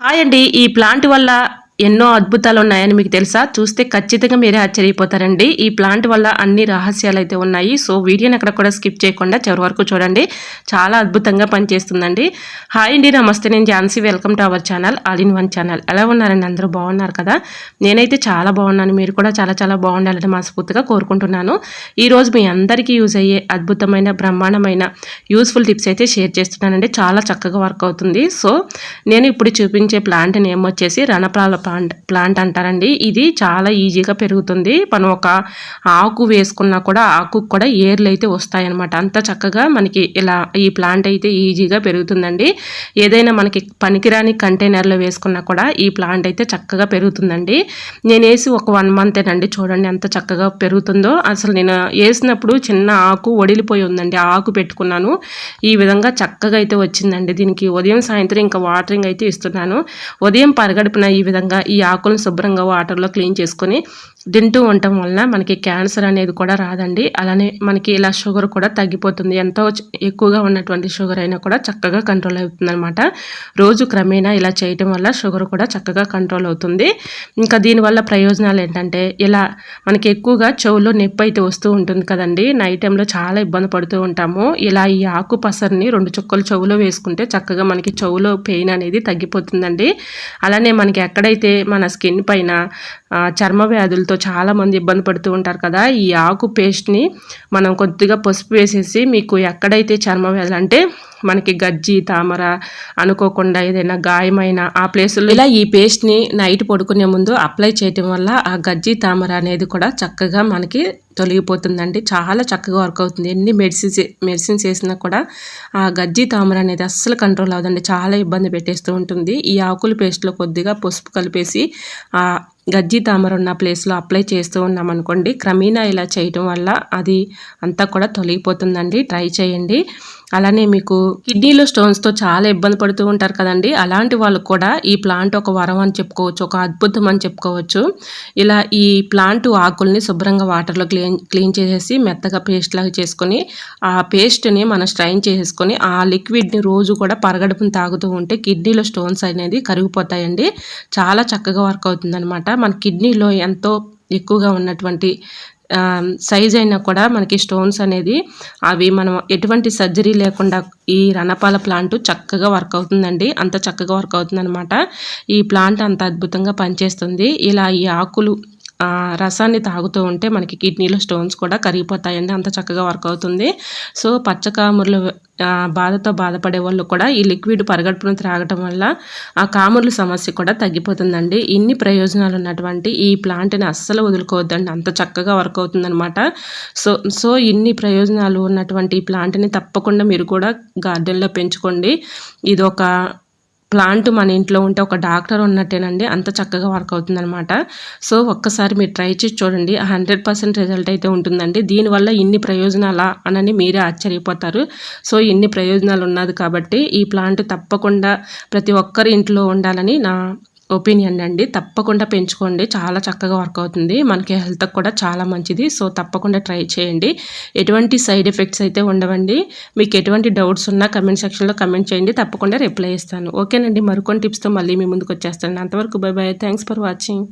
Hi అండి. ఈ plant వల్ల ఎన్నో అద్భుతాలు ఉన్నాయని మీకు తెలుసా? చూస్తే ఖచ్చితంగా మీరే ఆశ్చర్యపోతారండి. ఈ ప్లాంట్ వల్ల అన్ని రహస్యాలైతే ఉన్నాయి. సో, వీడియోని ఎక్కడ కూడా స్కిప్ చేయకుండా చివరి వరకు చూడండి. చాలా అద్భుతంగా పనిచేస్తుందండి. హాయ్ అండి. నమస్తే. నేను Jhansi. Welcome to our channel all in one channel. ఎలా ఉన్నారండి? అందరూ బాగున్నారు కదా? నేనైతే చాలా బాగున్నాను. మీరు కూడా చాలా చాలా బాగుండాలని మనస్ఫూర్తిగా కోరుకుంటున్నాను. ఈరోజు మీ అందరికీ యూజ్ అయ్యే అద్భుతమైన, బ్రహ్మాండమైన యూస్ఫుల్ టిప్స్ అయితే షేర్ చేస్తున్నానండి. చాలా చక్కగా వర్క్ అవుతుంది. సో, నేను ఇప్పుడు చూపించే ప్లాంట్ నేమ్ వచ్చేసి రణపాల ప్లాంట్ అంటారండి. ఇది చాలా ఈజీగా పెరుగుతుంది. మనం ఒక ఆకు వేసుకున్నా కూడా ఆకు కూడా ఏర్లు అయితే వస్తాయన్నమాట. అంత చక్కగా మనకి ఇలా ఈ ప్లాంట్ అయితే ఈజీగా పెరుగుతుందండి. ఏదైనా మనకి పనికిరాని కంటైనర్లో వేసుకున్నా కూడా ఈ ప్లాంట్ అయితే చక్కగా పెరుగుతుందండి. నేను వేసి ఒక 1 మంతేనండి. చూడండి ఎంత చక్కగా పెరుగుతుందో. అసలు నేను వేసినప్పుడు చిన్న ఆకు ఒడిలిపోయి ఉందండి. ఆ ఆకు పెట్టుకున్నాను. ఈ విధంగా చక్కగా అయితే వచ్చిందండి. దీనికి ఉదయం సాయంత్రం ఇంకా వాటరింగ్ అయితే ఇస్తున్నాను. ఉదయం పరగడుపున ఈ విధంగా ఈ ఆకులను శుభ్రంగా వాటర్లో క్లీన్ చేసుకొని తింటూ ఉండటం వలన మనకి క్యాన్సర్ అనేది కూడా రాదండి. అలానే మనకి ఇలా షుగర్ కూడా తగ్గిపోతుంది. ఎంతో ఎక్కువగా ఉన్నటువంటి షుగర్ అయినా కూడా చక్కగా కంట్రోల్ అవుతుంది అనమాట. రోజు క్రమేణా ఇలా చేయటం వల్ల షుగర్ కూడా చక్కగా కంట్రోల్ అవుతుంది. ఇంకా దీనివల్ల ప్రయోజనాలు ఏంటంటే ఇలా మనకి ఎక్కువగా చెవులో నొప్పి అయితే వస్తూ ఉంటుంది కదండి. నైట్ టైంలో చాలా ఇబ్బంది పడుతూ ఉంటాము. ఇలా ఈ ఆకు పసరిని 2 చుక్కలు చెవులో వేసుకుంటే చక్కగా మనకి చెవులో పెయిన్ అనేది తగ్గిపోతుందండి. అలానే మనకి ఎక్కడైతే మన స్కిన్ పైన చర్మ వ్యాధులతో చాలామంది ఇబ్బంది పడుతూ ఉంటారు కదా. ఈ ఆకు పేస్ట్ని మనం కొద్దిగా పసుపు వేసేసి మీకు ఎక్కడైతే చర్మ వ్యాధులు అంటే మనకి గజ్జి తామర అనుకోకుండా ఏదైనా గాయమైన ఆ ప్లేసుల్లో ఇలా ఈ పేస్ట్ని నైట్ పడుకునే ముందు అప్లై చేయటం వల్ల ఆ గజ్జి తామర అనేది కూడా చక్కగా మనకి తొలగిపోతుందండి. చాలా చక్కగా వర్క్ అవుతుంది. ఎన్ని మెడిసిన్స్ వేసినా కూడా ఆ గజ్జి తామర అనేది అస్సలు కంట్రోల్ అవ్వదండి. చాలా ఇబ్బంది పెట్టేస్తూ ఉంటుంది. ఈ ఆకుల పేస్ట్లో కొద్దిగా పసుపు కలిపేసి ఆ గజ్జి తామర ఉన్న ప్లేస్లో అప్లై చేస్తూ ఉన్నాం అనుకోండి, క్రమేణా ఇలా చేయటం వల్ల అది అంతా కూడా తొలగిపోతుందండి. ట్రై చేయండి. అలానే మీకు కిడ్నీలో స్టోన్స్తో చాలా ఇబ్బంది పడుతూ ఉంటారు కదండి. అలాంటి వాళ్ళు కూడా ఈ ప్లాంట్ ఒక వరం అని చెప్పుకోవచ్చు, ఒక అద్భుతం అని చెప్పుకోవచ్చు. ఇలా ఈ ప్లాంట్ ఆకుల్ని శుభ్రంగా వాటర్లో క్లీన్ చేసేసి మెత్తగా పేస్ట్ లాగా చేసుకొని ఆ పేస్ట్ని మనం స్ట్రైన్ చేసేసుకొని ఆ లిక్విడ్ని రోజు కూడా పరగడుపుని తాగుతూ ఉంటే కిడ్నీలో స్టోన్స్ అనేది కరిగిపోతాయండి. చాలా చక్కగా వర్క్ అవుతుందన్నమాట. మన కిడ్నీలో ఎంతో ఎక్కువగా ఉన్నటువంటి సైజ్ అయినా కూడా మనకి స్టోన్స్ అనేది అవి మనం ఎటువంటి సర్జరీ లేకుండా ఈ రణపాల ప్లాంట్ చక్కగా వర్క్ అవుతుందండి. అంత చక్కగా వర్క్ అవుతుందన్నమాట. ఈ ప్లాంట్ అంత అద్భుతంగా పనిచేస్తుంది. ఇలా ఈ ఆకులు రసాన్ని తాగుతూ ఉంటే మనకి కిడ్నీలో స్టోన్స్ కూడా కరిగిపోతాయండి. అంత చక్కగా వర్క్ అవుతుంది. సో, పచ్చకాముర్లు బాధతో బాధపడే వాళ్ళు కూడా ఈ లిక్విడ్ పరగడుపున త్రాగటం వల్ల ఆ కాముర్ల సమస్య కూడా తగ్గిపోతుందండి. ఇన్ని ప్రయోజనాలు ఉన్నటువంటి ఈ ప్లాంట్ని అస్సలు వదులుకోవద్దండి. అంత చక్కగా వర్క్ అవుతుందన్నమాట. సో ఇన్ని ప్రయోజనాలు ఉన్నటువంటి ఈ ప్లాంట్ని తప్పకుండా మీరు కూడా గార్డెన్లో పెంచుకోండి. ఇది ఒక ప్లాంట్ మన ఇంట్లో ఉంటే ఒక డాక్టర్ ఉన్నట్టేనండి. అంత చక్కగా వర్క్ అవుతుందన్నమాట. సో, ఒక్కసారి మీరు ట్రై చేసి చూడండి. 100% రిజల్ట్ అయితే ఉంటుందండి. దీనివల్ల ఇన్ని ప్రయోజనాలా అనని మీరే ఆశ్చర్యపోతారు. సో, ఇన్ని ప్రయోజనాలు ఉన్నది కాబట్టి ఈ ప్లాంట్ తప్పకుండా ప్రతి ఒక్కరి ఇంట్లో ఉండాలని నా ఒపీనియన్ అండి. తప్పకుండా పెంచుకోండి. చాలా చక్కగా వర్క్ అవుతుంది. మనకి హెల్త్కి కూడా చాలా మంచిది. సో, తప్పకుండా ట్రై చేయండి. ఎటువంటి సైడ్ ఎఫెక్ట్స్ అయితే ఉండవండి. మీకు ఎటువంటి డౌట్స్ ఉన్నా కమెంట్ సెక్షన్లో కమెంట్ చేయండి. తప్పకుండా రిప్లై ఇస్తాను. ఓకేనండి. మరికొన్ని టిప్స్తో మళ్ళీ మీ ముందుకు వచ్చేస్తాను. అంతవరకు by by. Thanks for watching.